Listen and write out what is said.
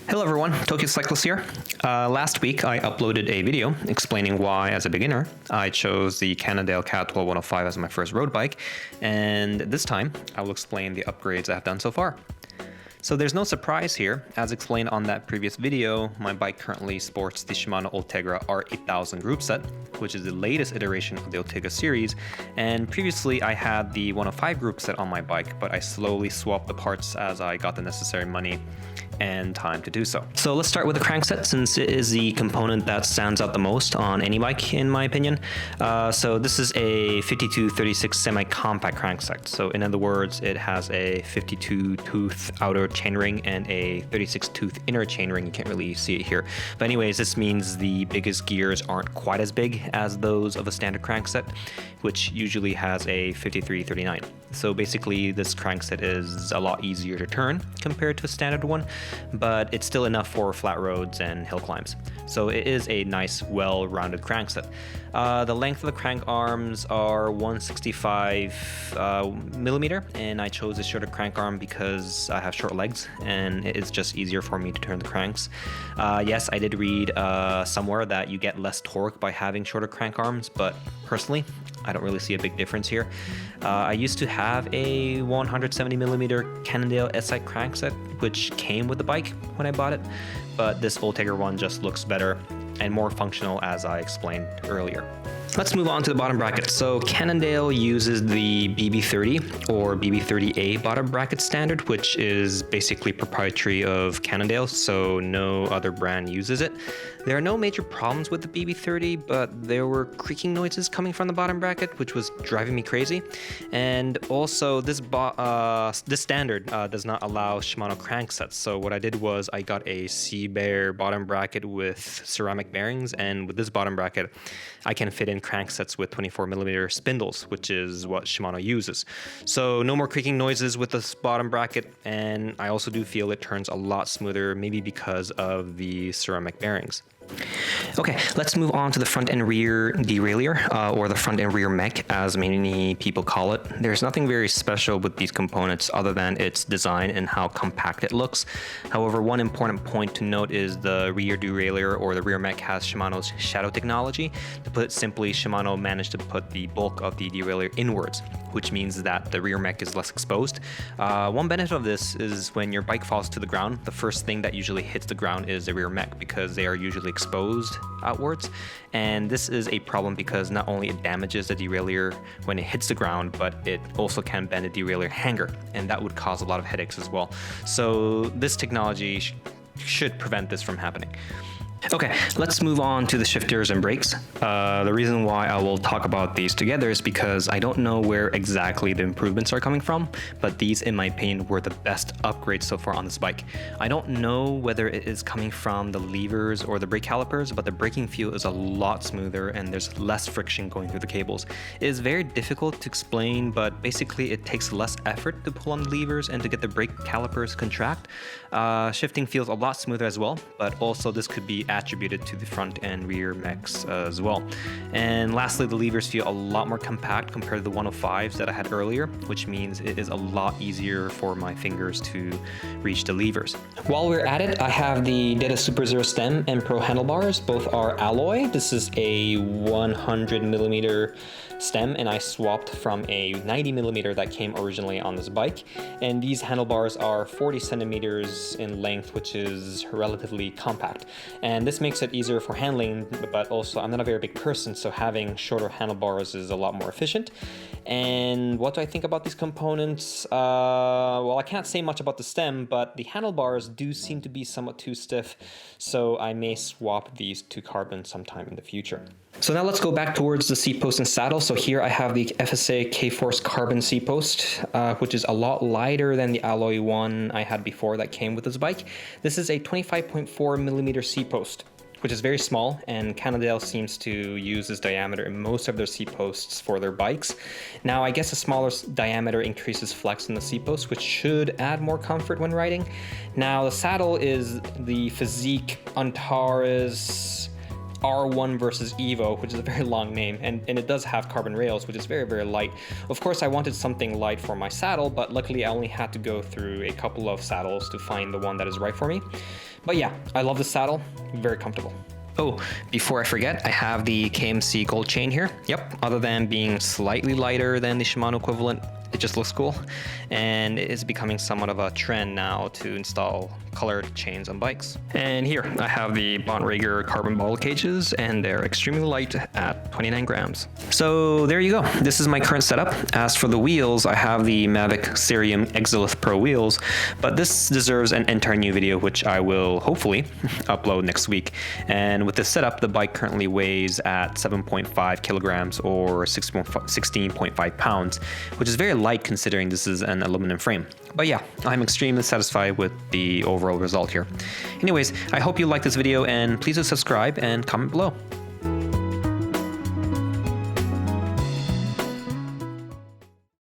Hello everyone, Tokyo Cyclist here. Last week I uploaded a video explaining why, as a beginner, I chose the Cannondale CAAD12 as my first road bike, and this time I will explain the upgrades I have done so far. So there's no surprise here. As explained on that previous video, my bike currently sports the Shimano Ultegra R8000 group set, which is the latest iteration of the Ultegra series, and previously I had the 105 group set on my bike, but I slowly swapped the parts as I got the necessary money and time to do so. So let's start with the crankset, since it is the component that stands out the most on any bike in my opinion. So this is a 52-36 semi-compact crankset. So in other words, it has a 52-tooth outer chainring and a 36-tooth inner chainring. You can't really see it here. But anyways, this means the biggest gears aren't quite as big as those of a standard crankset, which usually has a 53-39. So basically this crankset is a lot easier to turn compared to a standard one, but it's still enough for flat roads and hill climbs. So it is a nice, well-rounded crankset. The length of the crank arms are 165 millimeter, and I chose a shorter crank arm because I have short legs and it is just easier for me to turn the cranks. Yes, I did read somewhere that you get less torque by having shorter crank arms, but personally, I don't really see a big difference here. I used to have a 170 millimeter Cannondale SI crankset, which came with the bike when I bought it, but this Ultegra one just looks better and more functional, as I explained earlier. Let's move on to the bottom bracket. So Cannondale uses the BB30 or BB30A bottom bracket standard, which is basically proprietary of Cannondale, so no other brand uses it. There are no major problems with the BB30, but there were creaking noises coming from the bottom bracket, which was driving me crazy. And also, this standard does not allow Shimano cranksets. So what I did was I got a Sea-Bear bottom bracket with ceramic bearings, and with this bottom bracket, I can fit in cranksets with 24 millimeter spindles, which is what Shimano uses. So no more creaking noises with this bottom bracket, and I also do feel it turns a lot smoother, maybe because of the ceramic bearings. Okay, let's move on to the front and rear derailleur, or the front and rear mech, as many people call it. There's nothing very special with these components other than its design and how compact it looks. However, one important point to note is the rear derailleur or the rear mech has Shimano's shadow technology. To put it simply, Shimano managed to put the bulk of the derailleur inwards, which means that the rear mech is less exposed. One benefit of this is when your bike falls to the ground, the first thing that usually hits the ground is the rear mech, because they are usually exposed outwards, and this is a problem because not only it damages the derailleur when it hits the ground, but it also can bend the derailleur hanger, and that would cause a lot of headaches as well. So this technology should prevent this from happening. Okay, let's move on to the shifters and brakes. The reason why I will talk about these together is because I don't know where exactly the improvements are coming from, but these, in my opinion, were the best upgrades so far on this bike. I don't know whether it is coming from the levers or the brake calipers, but the braking feel is a lot smoother and there's less friction going through the cables. It is very difficult to explain, but basically it takes less effort to pull on the levers and to get the brake calipers contract. Shifting feels a lot smoother as well, but also this could be attributed to the front and rear mechs as well. And lastly, the levers feel a lot more compact compared to the 105s that I had earlier, which means it is a lot easier for my fingers to reach the levers. While we're at it, I have the Deda Superzero stem and Pro handlebars. Both are alloy. This is a 100 millimeter stem, and I swapped from a 90 millimeter that came originally on this bike. And these handlebars are 40 centimeters in length, which is relatively compact. And this makes it easier for handling, but also I'm not a very big person, so having shorter handlebars is a lot more efficient. And what do I think about these components? Well, I can't say much about the stem, but the handlebars do seem to be somewhat too stiff, so I may swap these to carbon sometime in the future. So now let's go back towards the seat post and saddle. So here I have the FSA K-Force carbon seat post, which is a lot lighter than the alloy one I had before that came with this bike. This is a 25.4 millimeter seat post, which is very small, and Cannondale seems to use this diameter in most of their seat posts for their bikes. Now, I guess a smaller diameter increases flex in the seat post, which should add more comfort when riding. Now, the saddle is the Fizik Antares R1 versus Evo, which is a very long name, and it does have carbon rails, which is very, very light. Of course, I wanted something light for my saddle, but luckily I only had to go through a couple of saddles to find the one that is right for me. But yeah, I love this saddle, very comfortable. Oh, before I forget, I have the KMC gold chain here. Yep, other than being slightly lighter than the Shimano equivalent, it just looks cool. And it is becoming somewhat of a trend now to install colored chains on bikes. And here I have the Bontrager carbon ball cages, and they're extremely light at 29 grams. So there you go. This is my current setup. As for the wheels, I have the Mavic Ksyrium Exalith Pro wheels, but this deserves an entire new video, which I will hopefully upload next week. And with this setup, the bike currently weighs at 7.5 kilograms or 16.5 pounds, which is very light considering this is an aluminum frame. But yeah, I'm extremely satisfied with the overall result here. Anyways, I hope you liked this video, and please do subscribe and comment below.